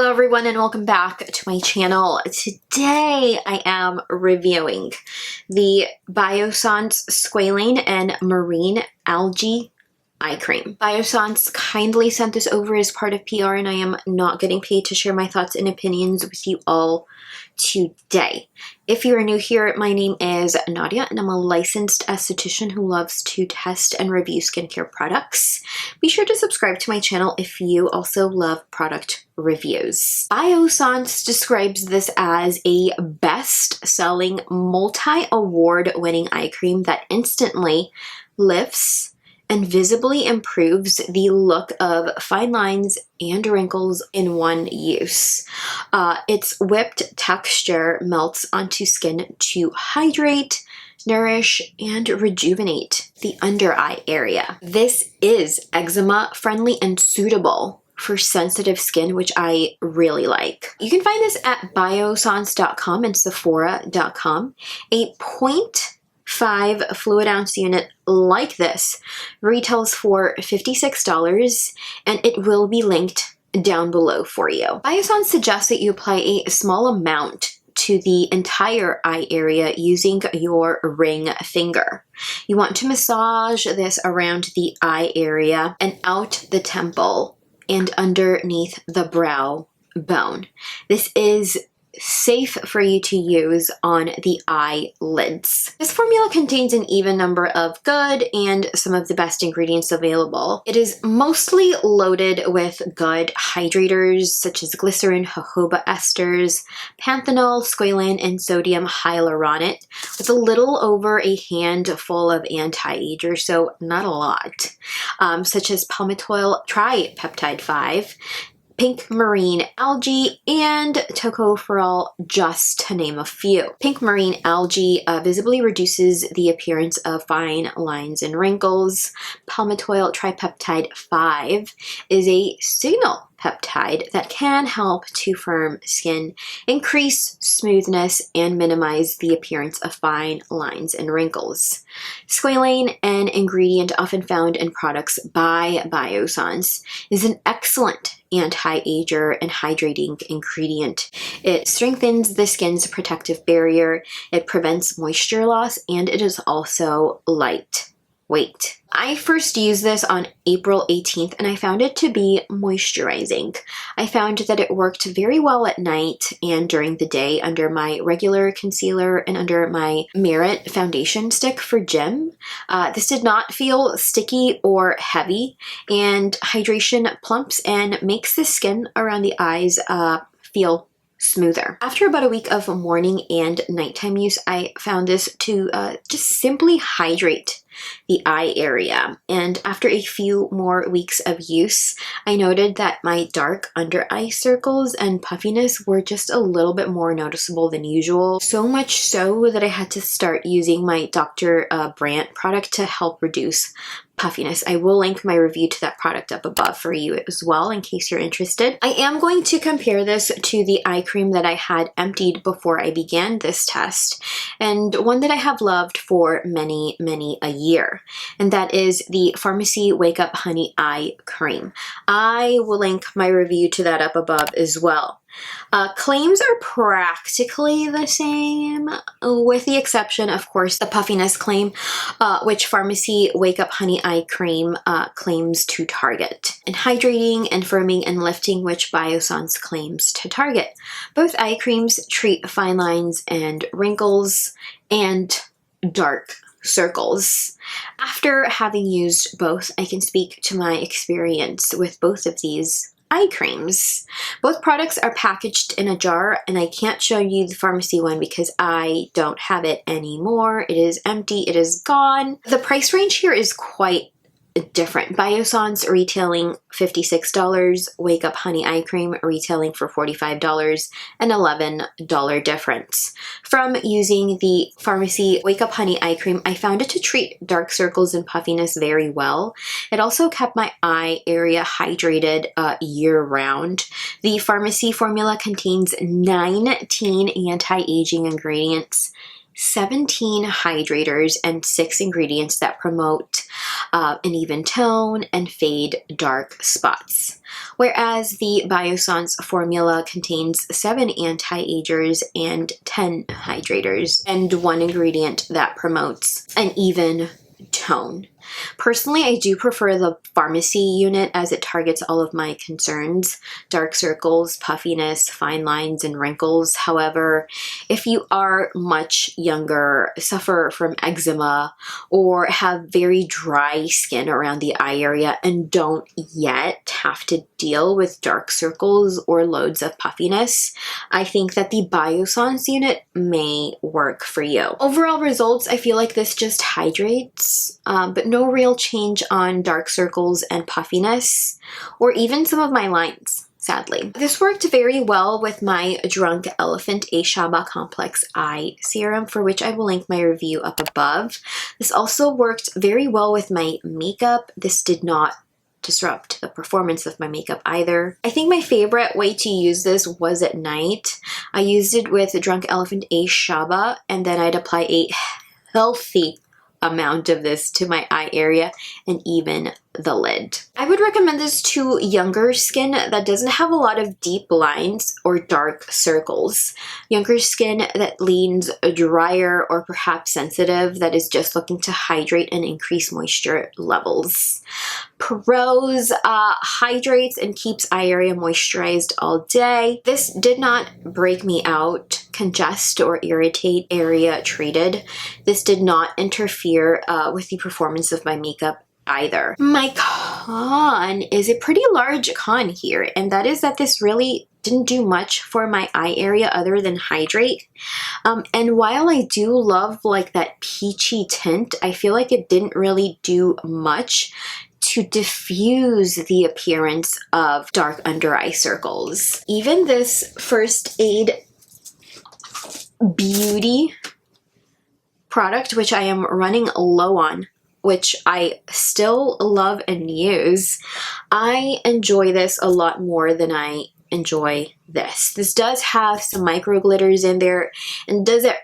Hello everyone and welcome back to my channel. Today I am reviewing the BIOSSANCE Squalane and Marine Algae Eye Cream. BIOSSANCE kindly sent this over as part of PR and I am not getting paid to share my thoughts and opinions with you all today. If you are new here, my name is Nadia and I'm a licensed esthetician who loves to test and review skincare products. Be sure to subscribe to my channel if you also love product reviews. BIOSSANCE describes this as a best-selling, multi-award winning eye cream that instantly lifts and visibly improves the look of fine lines and wrinkles in one use. Its whipped texture melts onto skin to hydrate, nourish, and rejuvenate the under eye area. This is eczema friendly and suitable for sensitive skin, which I really like. You can find this at biossance.com and sephora.com. A 0.5 fluid ounce unit like this retails for $56 and it will be linked down below for you. BIOSSANCE suggests that you apply a small amount to the entire eye area using your ring finger. You want to massage this around the eye area and out the temple and underneath the brow bone. This is safe for you to use on the eyelids. This formula contains an even number of good and some of the best ingredients available. It is mostly loaded with good hydrators such as glycerin, jojoba esters, panthenol, squalane, and sodium hyaluronate, with a little over a handful of anti-agers, so not a lot, such as palmitoyl tripeptide 5, pink marine algae, and tocopherol, just to name a few. Pink marine algae visibly reduces the appearance of fine lines and wrinkles. Palmitoyl tripeptide 5 is a signal peptide that can help to firm skin, increase smoothness, and minimize the appearance of fine lines and wrinkles. Squalane, an ingredient often found in products by BIOSSANCE, is an excellent anti-ager and hydrating ingredient. It strengthens the skin's protective barrier, it prevents moisture loss, and it is also lightweight. I first used this on April 18th and I found it to be moisturizing. I found that it worked very well at night and during the day under my regular concealer and under my Merit foundation stick for gym. This did not feel sticky or heavy, and hydration plumps and makes the skin around the eyes feel smoother. After about a week of morning and nighttime use, I found this to just simply hydrate the eye area, and after a few more weeks of use, I noted that my dark under eye circles and puffiness were just a little bit more noticeable than usual, so much so that I had to start using my Dr. Brandt product to help reduce puffiness. I will link my review to that product up above for you as well in case you're interested. I am going to compare this to the eye cream that I had emptied before I began this test, and one that I have loved for many a year, and that is the Farmacy Wake Up Honey Eye Cream. I will link my review to that up above as well. Claims are practically the same, with the exception, of course, the puffiness claim, which Farmacy Wake Up Honey Eye Cream claims to target, and hydrating and firming and lifting, which BIOSSANCE claims to target. Both eye creams treat fine lines and wrinkles and dark circles. After having used both, I can speak to my experience with both of these eye creams. Both products are packaged in a jar, and I can't show you the Farmacy one because I don't have it anymore. It is empty, it is gone. The price range here is quite different. BIOSSANCE retailing $56, Wake Up Honey Eye Cream retailing for $45, an $11 difference. From using the Farmacy Wake Up Honey Eye Cream, I found it to treat dark circles and puffiness very well. It also kept my eye area hydrated year-round. The Farmacy formula contains 19 anti-aging ingredients 17 hydrators and 6 ingredients that promote an even tone and fade dark spots. Whereas the BIOSSANCE formula contains 7 anti-agers and 10 hydrators and 1 ingredient that promotes an even tone. Personally, I do prefer the Farmacy unit as it targets all of my concerns: dark circles, puffiness, fine lines, and wrinkles. However, if you are much younger, suffer from eczema, or have very dry skin around the eye area and don't yet have to deal with dark circles or loads of puffiness, I think that the BIOSSANCE unit may work for you. Overall results, I feel like this just hydrates, but no real change on dark circles and puffiness, or even some of my lines, sadly. This worked very well with my Drunk Elephant Ashaba Complex Eye Serum, for which I will link my review up above. This also worked very well with my makeup. This did not disrupt the performance of my makeup either. I think my favorite way to use this was at night. I used it with Drunk Elephant Ashaba, and then I'd apply a healthy amount of this to my eye area and even the lid. I would recommend this to younger skin that doesn't have a lot of deep lines or dark circles. Younger skin that leans drier or perhaps sensitive, that is just looking to hydrate and increase moisture levels. Pros: hydrates and keeps eye area moisturized all day. This did not break me out, congest, or irritate area treated. This did not interfere with the performance of my makeup either. My con is a pretty large con here, and that is that this really didn't do much for my eye area other than hydrate. And while I do love like that peachy tint, I feel like it didn't really do much to diffuse the appearance of dark under eye circles. Even this First Aid Beauty product, which I am running low on, which I still love and use, I enjoy this a lot more than I enjoy this. This does have some micro glitters in there and does a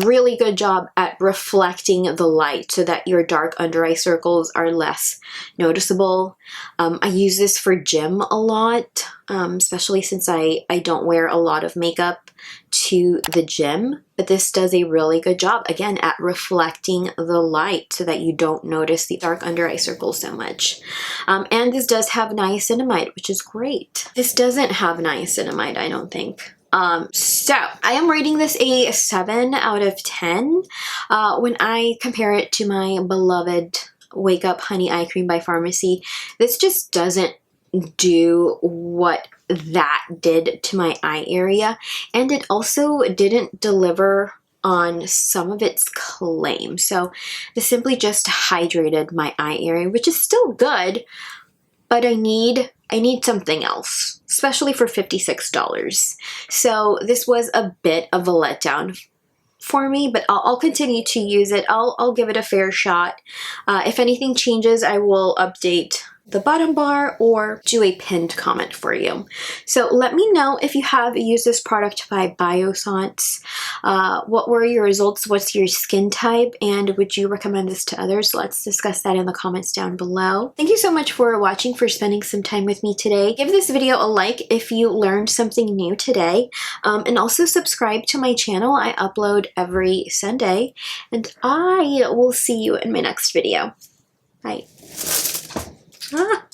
really good job at reflecting the light so that your dark under eye circles are less noticeable. I use this for gym a lot, especially since I don't wear a lot of makeup to the gym, but this does a really good job, again, at reflecting the light so that you don't notice the dark under eye circles so much. And this does have niacinamide, which is great. This doesn't have niacinamide, I don't think. So I am rating this a 7 out of 10. When I compare it to my beloved Wake Up Honey Eye Cream by Farmacy, this just doesn't do what that did to my eye area, and it also didn't deliver on some of its claims. So this simply just hydrated my eye area, which is still good, but I need something else, especially for $56. So this was a bit of a letdown for me, but I'll continue to use it. I'll give it a fair shot. If anything changes, I will update the bottom bar or do a pinned comment for you. So let me know if you have used this product by BIOSSANCE. What were your results? What's your skin type? And would you recommend this to others? Let's discuss that in the comments down below. Thank you so much for watching, for spending some time with me today. Give this video a like if you learned something new today. And also subscribe to my channel. I upload every Sunday. And I will see you in my next video. Bye. Ah.